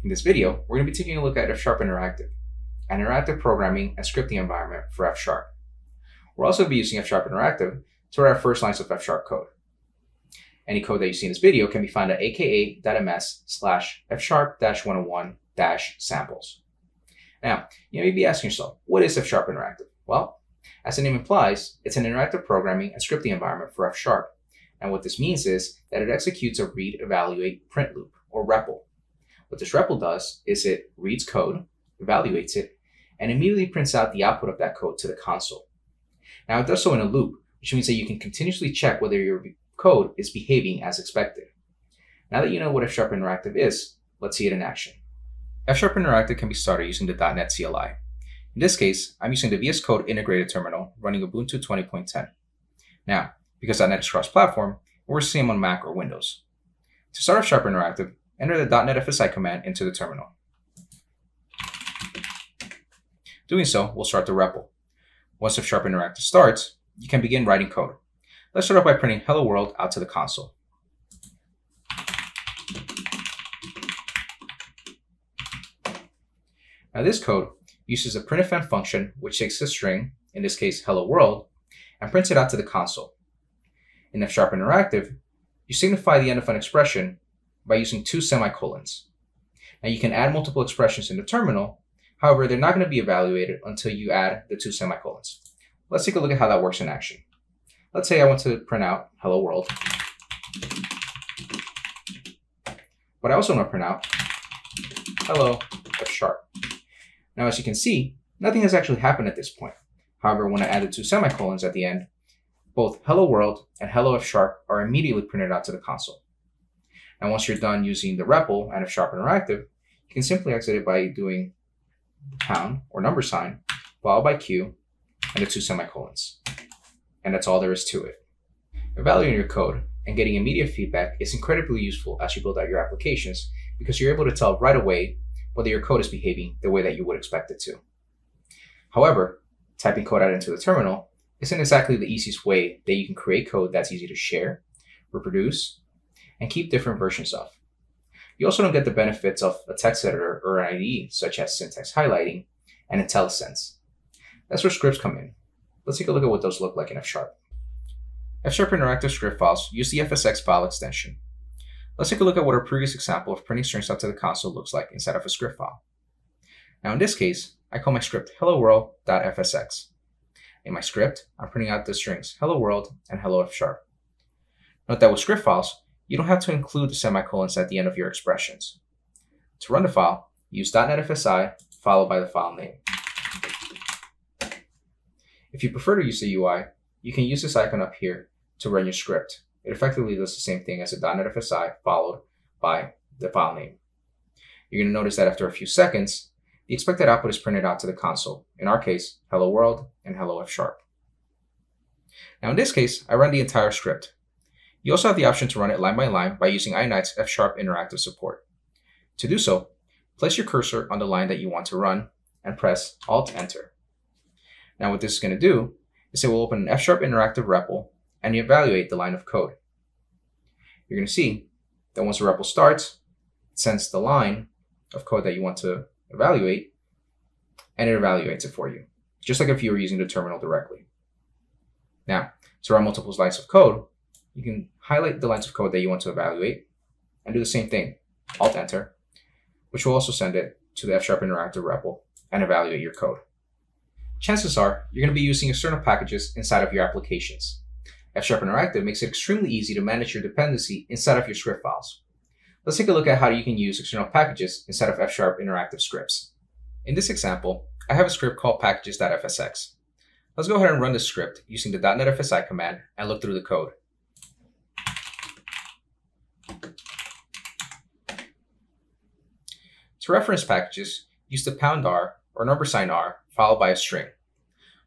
In this video, we're going to be taking a look at F# Interactive, an interactive programming and scripting environment for F#. We'll also be using F# Interactive to write our first lines of F# code. Any code that you see in this video can be found at aka.ms/F#-101-samples. Now, you may be asking yourself, what is F# Interactive? Well, as the name implies, it's an interactive programming and scripting environment for F#. And what this means is that it executes a read, evaluate, print loop, or REPL. What this REPL does is it reads code, evaluates it, and immediately prints out the output of that code to the console. Now it does so in a loop, which means that you can continuously check whether your code is behaving as expected. Now that you know what F# Interactive is, let's see it in action. F# Interactive can be started using the .NET CLI. In this case, I'm using the VS Code integrated terminal running Ubuntu 20.10. Now, because .NET is cross-platform, we're seeing on Mac or Windows. To start F# Interactive, enter the .NET FSI command into the terminal. Doing so will start the REPL. Once F# Interactive starts, you can begin writing code. Let's start off by printing Hello World out to the console. Now this code uses a printfn function which takes a string, in this case Hello World, and prints it out to the console. In F# Interactive, you signify the end of an expression by using 2 semicolons. Now you can add multiple expressions in the terminal, however, they're not going to be evaluated until you add the 2 semicolons. Let's take a look at how that works in action. Let's say I want to print out Hello World, but I also want to print out Hello F#. Now as you can see, nothing has actually happened at this point. However, when I add the 2 semicolons at the end, both Hello World and Hello F# are immediately printed out to the console. And once you're done using the REPL and F# Interactive, you can simply exit it by doing pound or number sign, followed by Q, and the 2 semicolons. And that's all there is to it. Evaluating your code and getting immediate feedback is incredibly useful as you build out your applications because you're able to tell right away whether your code is behaving the way that you would expect it to. However, typing code out into the terminal isn't exactly the easiest way that you can create code that's easy to share, reproduce, and keep different versions of. You also don't get the benefits of a text editor or an IDE, such as syntax highlighting and IntelliSense. That's where scripts come in. Let's take a look at what those look like in F#. F# Interactive script files use the FSX file extension. Let's take a look at what our previous example of printing strings out to the console looks like inside of a script file. Now in this case, I call my script helloworld.fsx. In my script, I'm printing out the strings hello world and hello F#. Note that with script files, you don't have to include the semicolons at the end of your expressions. To run the file, use .NET FSI followed by the file name. If you prefer to use the UI, you can use this icon up here to run your script. It effectively does the same thing as a .NET FSI followed by the file name. You're going to notice that after a few seconds, the expected output is printed out to the console. In our case, hello world and hello F#. Now in this case, I run the entire script. You also have the option to run it line by line by using iKnight's F# Interactive support. To do so, place your cursor on the line that you want to run and press Alt-Enter. Now what this is going to do is it will open an F# Interactive REPL and evaluate the line of code. You're going to see that once the REPL starts, it sends the line of code that you want to evaluate, and it evaluates it for you, just like if you were using the terminal directly. Now, to run multiple lines of code, you can highlight the lines of code that you want to evaluate and do the same thing, Alt-Enter, which will also send it to the F# Interactive REPL and evaluate your code. Chances are you're going to be using external packages inside of your applications. F# Interactive makes it extremely easy to manage your dependency inside of your script files. Let's take a look at how you can use external packages inside of F# Interactive scripts. In this example, I have a script called packages.fsx. Let's go ahead and run this script using the .NET FSI command and look through the code. To reference packages, use the $R or number sign $R followed by a string.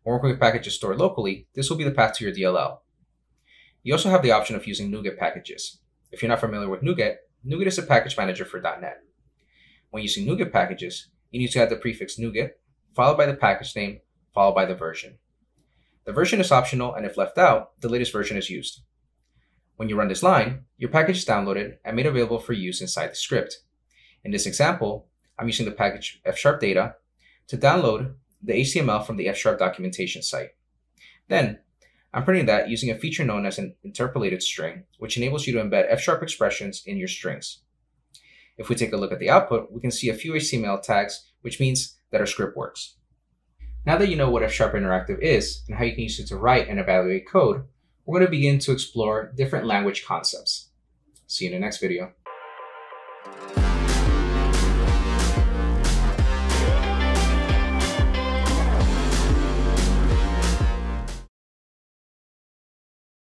When working with packages stored locally, this will be the path to your DLL. You also have the option of using NuGet packages. If you're not familiar with NuGet, NuGet is a package manager for .NET. When using NuGet packages, you need to add the prefix NuGet, followed by the package name, followed by the version. The version is optional, and if left out, the latest version is used. When you run this line, your package is downloaded and made available for use inside the script. In this example, I'm using the package F# data to download the HTML from the F# documentation site. Then, I'm printing that using a feature known as an interpolated string, which enables you to embed F# expressions in your strings. If we take a look at the output, we can see a few HTML tags, which means that our script works. Now that you know what F# Interactive is and how you can use it to write and evaluate code, we're going to begin to explore different language concepts. See you in the next video.